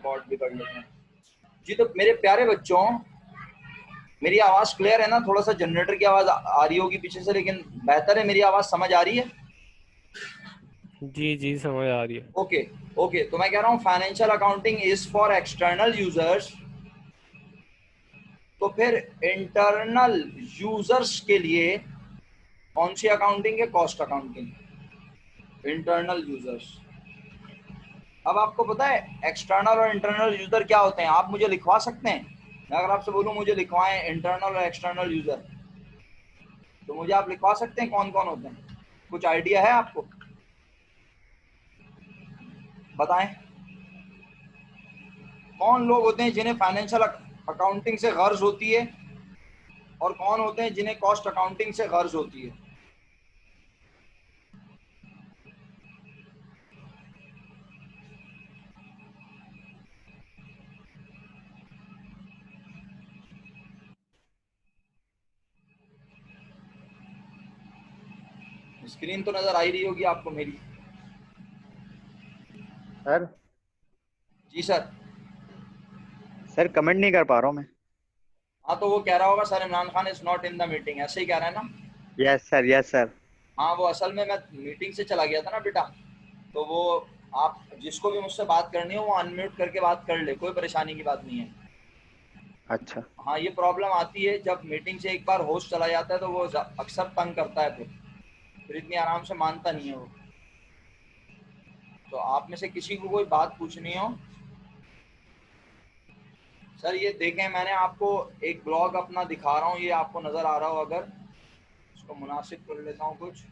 Record भी कर लेते हैं जी। तो मेरे प्यारे बच्चों, मेरी आवाज़ क्लियर है ना? थोड़ा सा जनरेटर की आवाज़ आ रही होगी पीछे से, लेकिन बेहतर है। मेरी आवाज़ समझ आ रही है? जी जी, समझ आ रही है। Okay okay. तो मैं कह रहा हूँ financial accounting is for external users. तो फिर इंटरनल यूजर्स के लिए कौन सी अकाउंटिंग है? Cost accounting. Internal users. अब आपको पता है एक्सटर्नल और इंटरनल यूजर क्या होते हैं? आप मुझे लिखवा सकते हैं? मैं अगर आपसे बोलूं मुझे लिखवाएं इंटरनल और एक्सटर्नल यूजर, तो मुझे आप लिखवा सकते हैं कौन कौन होते हैं? कुछ आइडिया है आपको? बताएं कौन लोग होते हैं जिन्हें फाइनेंशियल अकाउंटिंग से गर्ज होती है, और कौन होते हैं जिन्हें कॉस्ट अकाउंटिंग से गर्ज होती है? स्क्रीन तो नजर आ ही रही होगी आपको मेरी। सर जी सर। सर कमेंट नहीं कर पा रहा हूँ मैं। हाँ तो वो कह रहा होगा sir Imran Khan is not in the meeting, ऐसे ही कह रहा है ना? Yes sir, yes sir. हाँ वो असल में मैं मीटिंग से चला गया था ना बेटा, तो वो आप जिसको भी मुझसे बात करनी हो वो अनम्यूट करके बात कर ले, कोई परेशानी की बात नहीं है। अच्छा। हाँ ये प्रॉब्लम आती है जब मीटिंग से एक बार होस्ट चला जाता है तो वो अक्सर तंग करता है, फिर इतनी आराम से मानता नहीं है वो। तो आप में से किसी को कोई बात पूछनी हो? सर ये देखें, मैंने आपको एक ब्लॉग अपना दिखा रहा हूँ, ये आपको नज़र आ रहा हो अगर, इसको मुनासिब कर लेता हूँ कुछ।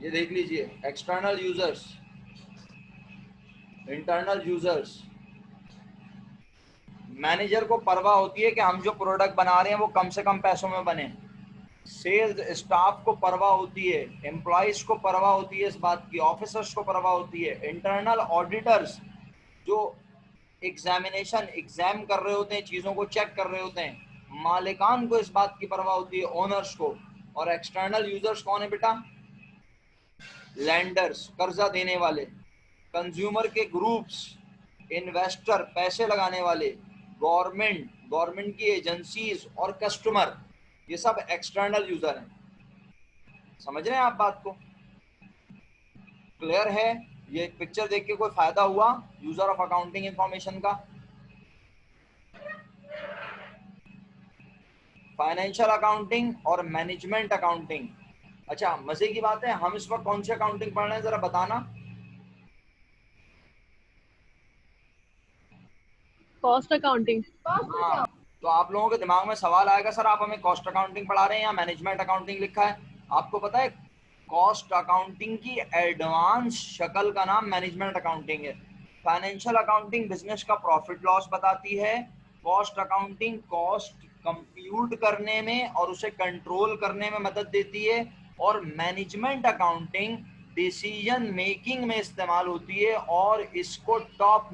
ये देख लीजिए, external users, internal users. Manager को परवाह होती है कि हम जो प्रोडक्ट बना रहे हैं वो कम से कम पैसों में बने। सेल्स स्टाफ को परवाह होती है, एम्प्लॉइज को परवाह होती है इस बात की, ऑफिसर्स को परवाह होती है, इंटरनल ऑडिटर्स जो एग्जाम कर रहे होते हैं, चीज़ों को चेक कर रहे होते हैं, मालिकान को इस बात की परवाह होती है, ओनर्स को। और एक्सटर्नल यूजर्स कौन है बेटा? लैंडर्स, कर्जा देने वाले, कंज्यूमर के ग्रुप्स, इन्वेस्टर, पैसे लगाने वाले, गवर्नमेंट, गवर्नमेंट की एजेंसीज और कस्टमर, ये सब एक्सटर्नल यूजर हैं। समझ रहे हैं आप बात को? क्लियर है? ये पिक्चर देख के कोई फायदा हुआ यूजर ऑफ अकाउंटिंग इंफॉर्मेशन का? फाइनेंशियल अकाउंटिंग और मैनेजमेंट अकाउंटिंग। अच्छा मजे की बात है, हम इस वक्त कौन सी अकाउंटिंग पढ़ रहे हैं जरा बताना। Cost accounting. हाँ तो आप लोगों के दिमाग में सवाल आएगा सर आप हमें कॉस्ट अकाउंटिंग पढ़ा रहे हैं या मैनेजमेंट अकाउंटिंग लिखा है? आपको पता है कॉस्ट अकाउंटिंग की एडवांस शक्ल का नाम मैनेजमेंट अकाउंटिंग है। फाइनेंशियल अकाउंटिंग बिजनेस का प्रॉफिट लॉस बताती है, कॉस्ट अकाउंटिंग कॉस्ट कंप्यूट करने में और उसे कंट्रोल करने में मदद देती है, और मैनेजमेंट अकाउंटिंग डिसीजन मेकिंग में इस्तेमाल होती है, और इसको टॉप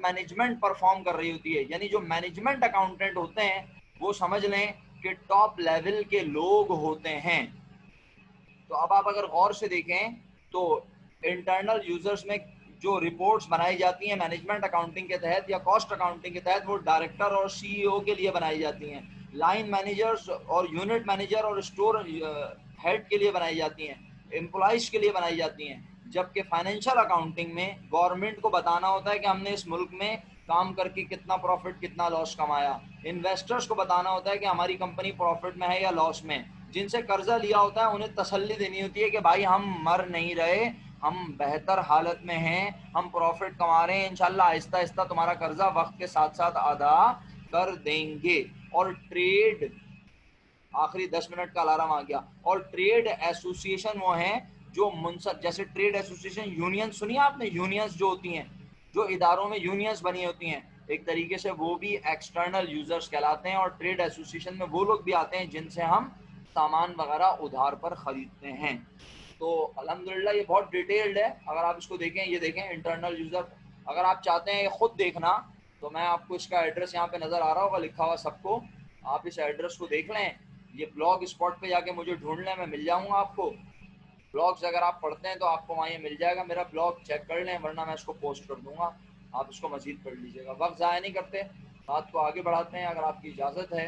मैनेजमेंट परफॉर्म कर रही होती है। यानी जो मैनेजमेंट अकाउंटेंट होते हैं वो समझ लें कि टॉप लेवल के लोग होते हैं। तो अब आप अगर गौर से देखें तो इंटरनल यूजर्स में जो रिपोर्ट्स बनाई जाती हैं मैनेजमेंट अकाउंटिंग के तहत या कॉस्ट अकाउंटिंग के तहत, वो डायरेक्टर और सीईओ के लिए बनाई जाती हैं, लाइन मैनेजर्स और यूनिट मैनेजर और स्टोर हेड के लिए बनाई जाती हैं, एम्प्लॉइज के लिए बनाई जाती हैं। जबकि फाइनेंशियल अकाउंटिंग में गवर्नमेंट को बताना होता है कि हमने इस मुल्क में काम करके कितना प्रॉफिट कितना लॉस कमाया, इन्वेस्टर्स को बताना होता है कि हमारी कंपनी प्रॉफिट में है या लॉस में, जिनसे कर्जा लिया होता है उन्हें तसल्ली देनी होती है कि भाई हम मर नहीं रहे, हम बेहतर हालत में हैं, हम प्रॉफिट कमा रहे हैं, इंशाल्लाह आहिस्ता आहिस्ता तुम्हारा कर्जा वक्त के साथ साथ अदा कर देंगे। और ट्रेड, आखिरी 10 मिनट का अलार्म आ गया, और ट्रेड एसोसिएशन वो हैं जो मुनसब, जैसे ट्रेड एसोसिएशन यूनियन सुनिए आपने, यूनियंस जो होती हैं, जो इदारों में यूनियंस बनी होती हैं, एक तरीके से वो भी एक्सटर्नल यूजर्स कहलाते हैं। और ट्रेड एसोसिएशन में वो लोग भी आते हैं जिनसे हम सामान वगैरह उधार पर खरीदते हैं। तो अल्हम्दुलिल्लाह ये बहुत डिटेल्ड है, अगर आप इसको देखें, ये देखें इंटरनल यूजर अगर आप चाहते हैं खुद देखना तो मैं आपको इसका एड्रेस यहाँ पे नज़र आ रहा होगा लिखा हुआ सबको, आप इस एड्रेस को देख लें। ये ब्लॉग स्पॉट पे जाके मुझे ढूंढ लें, मैं मिल जाऊँगा आपको। ब्लॉग्स अगर आप पढ़ते हैं तो आपको वहाँ ये मिल जाएगा, मेरा ब्लॉग चेक कर लें, वरना मैं इसको पोस्ट कर दूँगा, आप इसको मज़ीद पढ़ लीजिएगा। वक्त ज़ाया नहीं करते, बात को आगे बढ़ाते हैं। अगर आपकी इजाज़त है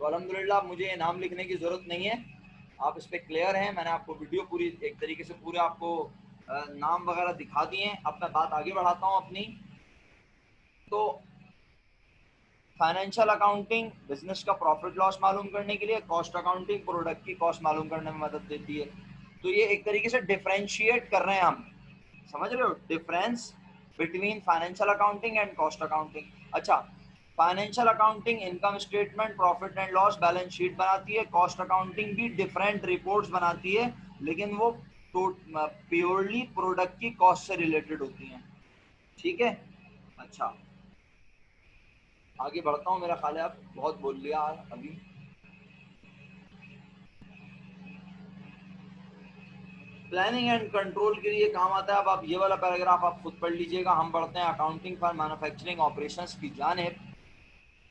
तो अल्हम्दुलिल्लाह मुझे ये नाम लिखने की ज़रूरत नहीं है, आप इस पर क्लियर हैं। मैंने आपको वीडियो पूरी एक तरीके से पूरे आपको नाम वगैरह दिखा दिए हैं। अब मैं बात आगे बढ़ाता हूँ अपनी। तो फाइनेंशियल अकाउंटिंग बिजनेस का प्रॉफिट लॉस मालूम करने के लिए, कॉस्ट अकाउंटिंग प्रोडक्ट की कॉस्ट मालूम करने में मदद देती है। तो ये एक तरीके से डिफरेंशिएट कर रहे हैं हम, समझ रहे हो, difference between financial accounting and cost accounting. अच्छा, financial accounting income statement, profit and loss, balance sheet बनाती है। कॉस्ट अकाउंटिंग भी डिफरेंट रिपोर्ट्स बनाती है, लेकिन वो प्योरली प्रोडक्ट की कॉस्ट से रिलेटेड होती हैं। ठीक है, अच्छा आगे बढ़ता हूँ, मेरा ख्याल है आप बहुत बोल लिया अभी। प्लानिंग एंड कंट्रोल के लिए काम आता है। अब आप ये वाला पैराग्राफ आप खुद पढ़ लीजिएगा। हम बढ़ते हैं अकाउंटिंग फॉर मैन्युफैक्चरिंग ऑपरेशंस की जानिब।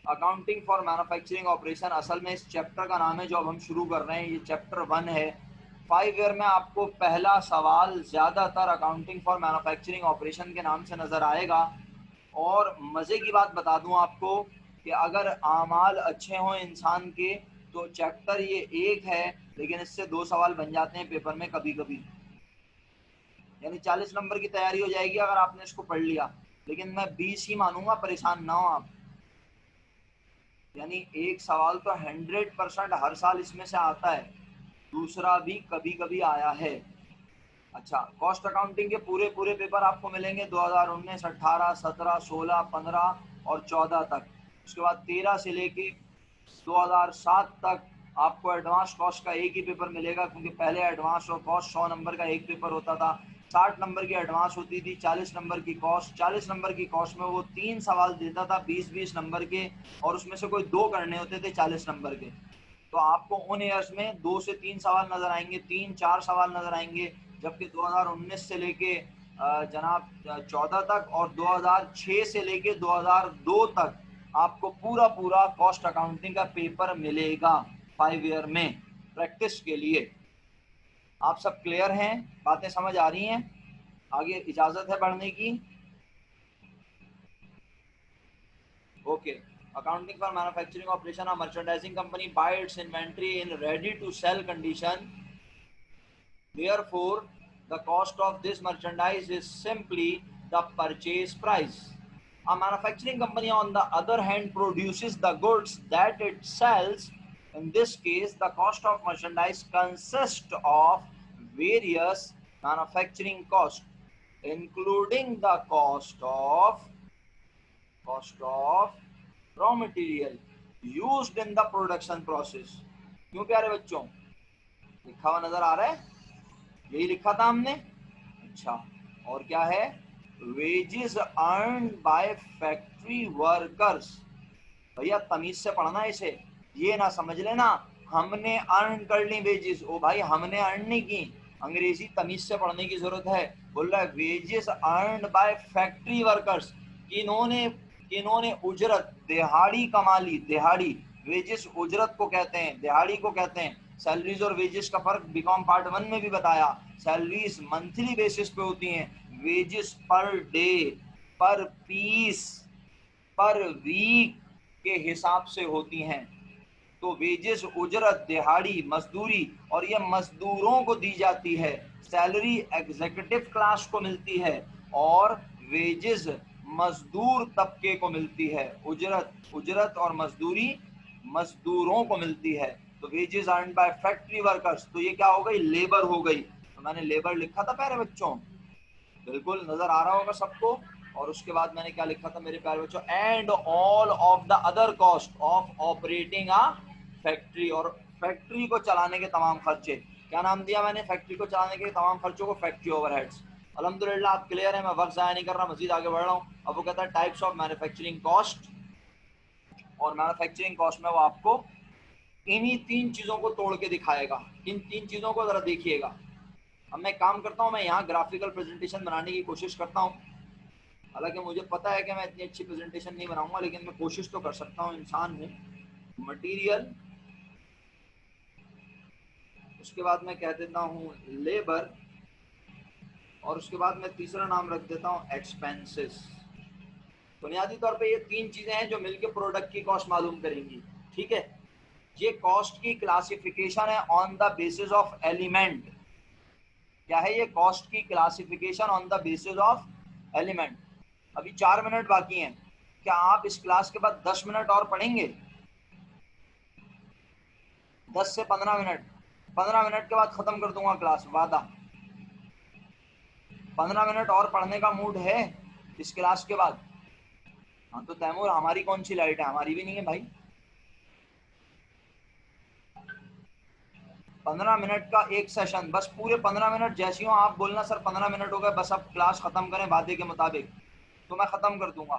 अकाउंटिंग फॉर मैन्युफैक्चरिंग ऑपरेशन असल में इस चैप्टर का नाम है जो अब हम शुरू कर रहे हैं, ये चैप्टर 1 है। 5 ईयर में आपको पहला सवाल ज़्यादातर अकाउंटिंग फॉर मैन्युफैक्चरिंग ऑपरेशन के नाम से नज़र आएगा। और मज़े की बात बता दूं आपको कि अगर आमाल अच्छे हों इंसान के तो चैप्टर ये एक है, लेकिन इससे 2 सवाल बन जाते हैं पेपर में कभी कभी, यानी 40 नंबर की तैयारी हो जाएगी अगर आपने इसको पढ़ लिया, लेकिन मैं 20 ही मानूंगा, परेशान ना हो आप। यानी एक सवाल तो 100% हर साल इसमें से आता है, दूसरा भी कभी कभी आया है। अच्छा, कॉस्ट अकाउंटिंग के पूरे पूरे पेपर आपको मिलेंगे 2019, 18, 17, 16, 15 और 14 तक। उसके बाद 13 से लेके 2007 तक आपको एडवांस कॉस्ट का एक ही पेपर मिलेगा, क्योंकि पहले एडवांस और कॉस्ट 100 नंबर का एक पेपर होता था। 60 नंबर की एडवांस होती थी, 40 नंबर की कॉस्ट। 40 नंबर की कॉस्ट में वो 3 सवाल देता था 20-20 नंबर के, और उसमें से कोई 2 करने होते थे 40 नंबर के। तो आपको उन ईयर्स में 2 से 3 सवाल नजर आएंगे, 3-4 सवाल नजर आएंगे। जबकि 2019 से लेके जनाब 14 तक और 2006 से लेके 2002 तक आपको पूरा पूरा कॉस्ट अकाउंटिंग का पेपर मिलेगा 5 ईयर में प्रैक्टिस के लिए। आप सब क्लियर हैं, बातें समझ आ रही हैं? आगे इजाजत है बढ़ने की? Okay. Accounting for manufacturing operation, a merchandising company buy its inventory in ready to sell condition. Therefore, the cost of this merchandise is simply the purchase price. A manufacturing company, on the other hand, produces the goods that it sells. In this case, the cost of merchandise consists of various manufacturing costs, including the cost of raw material used in the production process. क्यों प्यारे बच्चों, लिखा हुआ नजर आ रहा है? यही लिखा था हमने। अच्छा, और क्या है? Wages earn by factory workers. भैया तमीज से पढ़ना इसे, ये ना समझ लेना हमने अर्न कर ली वेजेस। ओ भाई, हमने अर्न नहीं की, अंग्रेजी तमीज से पढ़ने की जरूरत है। बोल रहा है wages earn by factory workers, किन्होंने किन्होंने उजरत, दिहाड़ी कमा ली। दिहाड़ी, वेजेस उजरत को कहते हैं, दिहाड़ी को कहते हैं। सैलरीज और वेजेस का फर्क बीकॉम पार्ट 1 में भी बताया। सैलरीज मंथली बेसिस पे होती हैं, वेजेस पर डे, पर पीस, पर वीक के हिसाब से होती हैं। तो वेजेस उजरत, दिहाड़ी, मजदूरी, और ये मजदूरों को दी जाती है। सैलरी एग्जीक्यूटिव क्लास को मिलती है और वेजेस मजदूर तबके को मिलती है। उजरत और मजदूरी मजदूरों को मिलती है। तो wages earn by factory workers, तो ये क्या हो गई? लेबर हो गई। तो मैंने लेबर लिखा था प्यारे बच्चों, बिल्कुल नजर आ रहा होगा सबको। और उसके बाद मैंने क्या लिखा था मेरे प्यारे बच्चों? And all of the other cost of operating a factory, और फैक्ट्री को चलाने के तमाम खर्चे। क्या नाम दिया मैंने? फैक्ट्री को चलाने के तमाम खर्चों को फैक्ट्री ओवरहेड्स। अल्हम्दुलिल्लाह आप क्लियर है, मैं वक्त ज़ाया नहीं कर रहा, मजीद आगे बढ़ रहा हूँ। अब वो कहता है टाइप्स ऑफ मैन्युफैक्चरिंग कॉस्ट, और मैन्युफैक्चरिंग कॉस्ट में वो आपको इन्हीं 3 चीज़ों को तोड़ के दिखाएगा। इन 3 चीज़ों को ज़रा देखिएगा। अब मैं काम करता हूँ, मैं यहाँ ग्राफिकल प्रेजेंटेशन बनाने की कोशिश करता हूँ। हालांकि मुझे पता है कि मैं इतनी अच्छी प्रेजेंटेशन नहीं बनाऊंगा, लेकिन मैं कोशिश तो कर सकता हूँ, इंसान हूँ। मटेरियल, उसके बाद मैं कह देता हूँ लेबर, और उसके बाद मैं तीसरा नाम रख देता हूँ एक्सपेंसेस। बुनियादी तौर पे ये तीन चीजें हैं जो मिलकर प्रोडक्ट की कॉस्ट मालूम करेंगी। ठीक है, ये कॉस्ट की क्लासिफिकेशन है on the basis of element. क्या है ये? कॉस्ट की classification on the basis of element. अभी 4 मिनट बाकी हैं, क्या आप इस क्लास के बाद 10 मिनट और पढ़ेंगे? 10 से 15 मिनट, 15 मिनट के बाद खत्म कर दूंगा क्लास, वादा। 15 मिनट और पढ़ने का मूड है इस क्लास के बाद? हाँ तो तैमूर, हमारी कौन सी लाइट है? हमारी भी नहीं है भाई। 15 मिनट का एक सेशन, बस पूरे 15 मिनट जैसी हो आप बोलना सर 15 मिनट हो गए, बस अब क्लास खत्म करें वादे के मुताबिक, तो मैं खत्म कर दूंगा।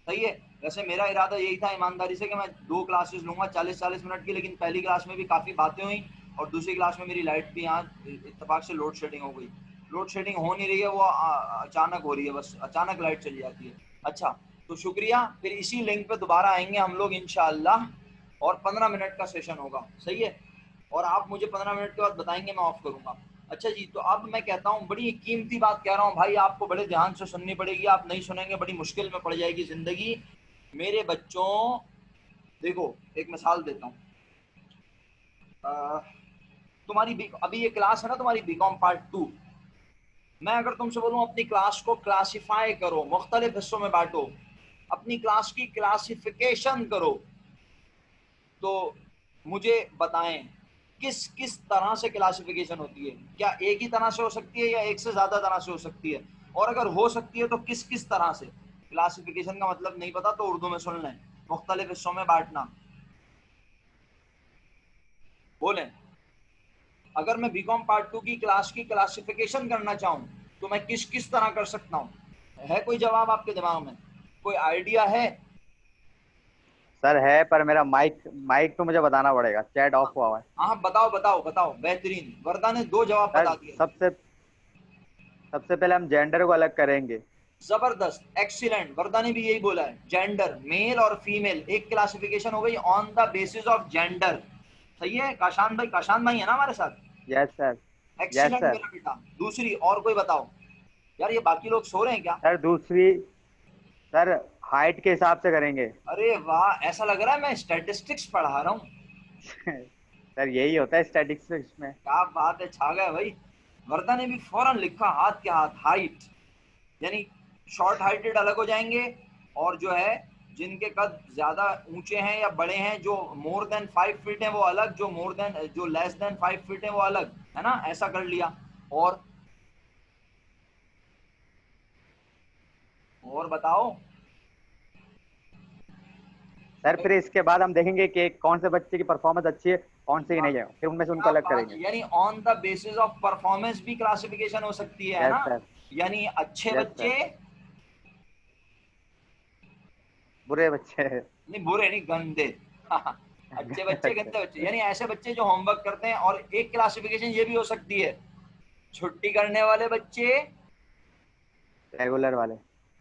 सही है? वैसे मेरा इरादा यही था ईमानदारी से कि मैं 2 क्लासेस लूंगा 40-40 मिनट की, लेकिन पहली क्लास में भी काफ़ी बातें हुई और दूसरी क्लास में मेरी लाइट भी यहाँ इत्तेफाक से लोड शेडिंग हो गई। लोड शेडिंग हो नहीं रही है, वो अचानक हो रही है, बस अचानक लाइट चली जाती है। अच्छा, तो शुक्रिया, फिर इसी लिंक पे दोबारा आएंगे हम लोग इंशाअल्लाह, और 15 मिनट का सेशन होगा। सही है? और आप मुझे 15 मिनट के बाद बताएंगे, मैं ऑफ करूंगा। अच्छा जी, तो अब मैं कहता हूँ, बड़ी कीमती बात कह रहा हूँ भाई, आपको बड़े ध्यान से सुननी पड़ेगी, आप नहीं सुनेंगे बड़ी मुश्किल में पड़ जाएगी जिंदगी। मेरे बच्चों, देखो एक मिसाल देता हूँ। तुम्हारी अभी ये क्लास है ना, तुम्हारी बीकॉम पार्ट 2। मैं अगर तुमसे बोलूँ अपनी क्लास को क्लासिफाई करो, मुख्तलिफ हिस्सों में बांटो, अपनी क्लास की क्लासिफिकेशन करो, तो मुझे बताएं किस किस तरह से क्लासिफिकेशन होती है। क्या एक ही तरह से हो सकती है या एक से ज्यादा तरह से हो सकती है? और अगर हो सकती है तो किस किस तरह से? क्लासिफिकेशन का मतलब नहीं पता तो उर्दू में सुन लें, मुख्तलिफ हिस्सों में बांटना। बोलें, अगर मैं बीकॉम पार्ट 2 की क्लास की क्लासिफिकेशन करना चाहूँ तो मैं किस किस तरह कर सकता हूँ? है कोई जवाब आपके दिमाग में? कोई आइडिया है? सर है, पर मेरा माइक माइक तो मुझे बताना पड़ेगा, चैट ऑफ हुआ हुआ है। हाँ बताओ बताओ बताओ, बेहतरीन, वर्दा ने 2 जवाब सर बता दिए। सबसे सबसे पहले हम जेंडर को अलग करेंगे। जबरदस्त, एक्सीलेंट, वर्दा ने भी यही बोला है, जेंडर, मेल और फीमेल, एक क्लासिफिकेशन हो गई on the basis of gender. सही है? काशान भाई, काशान भाई है ना हमारे साथ? Yes sir. Yes excellent sir. मेरा बेटा। दूसरी और कोई बताओ यार, ये बाकी लोग सो रहे हैं क्या? सर दूसरी, सर हाइट के हिसाब से करेंगे। अरे वाह, ऐसा लग रहा है मैं स्टैटिस्टिक्स पढ़ा रहा हूँ। सर यही होता है स्टैटिस्टिक्स में। क्या बात है, छा गए भाई। वर्दा ने भी फौरन लिखा हाथ के हाथ, हाइट, यानी शॉर्ट हाइटेड अलग हो जाएंगे, और जो है जिनके कद ज्यादा ऊंचे हैं या बड़े हैं, जो मोर देन 5 फीट है वो अलग, जो लेस देन 5 फीट है वो अलग, है ना? ऐसा कर लिया। और बताओ। सर फिर इसके बाद हम देखेंगे कि कौन से बच्चे की परफॉर्मेंस अच्छी है, कौन से की हाँ, नहीं है, फिर उनमें से उनको क्या अलग बात करेंगे। है, यानी on the basis of performance भी क्लासिफिकेशन हो सकती है यस ना? सर। यानी अच्छे यस बच्चे, सर। बुरे बच्चे। नहीं बुरे नहीं, गंदे। अच्छे बच्चे, अच्छा। गंदे बच्चे, यानी ऐसे बच्चे जो होमवर्क करते हैं। और एक क्लासिफिकेशन ये भी हो सकती है, छुट्टी करने वाले बच्चे, रेगुलर वाले।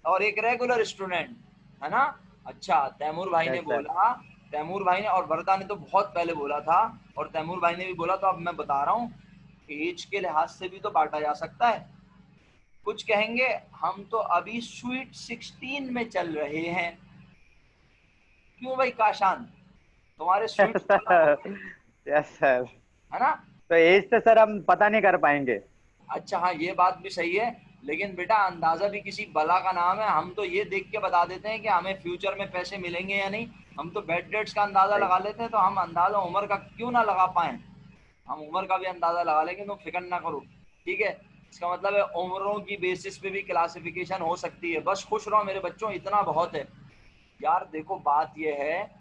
और एक रेगुलर स्टूडेंट, है ना? अच्छा, तैमूर भाई ने यस सर। बोला, तैमूर भाई ने और वर्दा ने तो बहुत पहले बोला था, और तैमूर भाई ने भी बोला, तो अब मैं बता रहा हूँ, एज के लिहाज से भी तो बांटा जा सकता है। कुछ कहेंगे हम तो अभी स्वीट 16 में चल रहे हैं। क्यों भाई काशान, तुम्हारे स्वीट 16 हो गए, यस सर। है ना? तो एज से सर हम पता नहीं कर पाएंगे। अच्छा हाँ, ये बात भी सही है, लेकिन बेटा अंदाजा भी किसी बला का नाम है। हम तो ये देख के बता देते हैं कि हमें फ्यूचर में पैसे मिलेंगे या नहीं। हम तो बेड डेट्स का अंदाजा सही। लगा लेते हैं, तो हम अंदाजा उम्र का क्यों ना लगा पाए? हम उम्र का भी अंदाजा लगा लेंगे, तुम फिक्र ना करो। ठीक है? इसका मतलब है उम्रों की बेसिस पे भी क्लासिफिकेशन हो सकती है। बस खुश रहो मेरे बच्चों, इतना बहुत है। यार देखो, बात यह है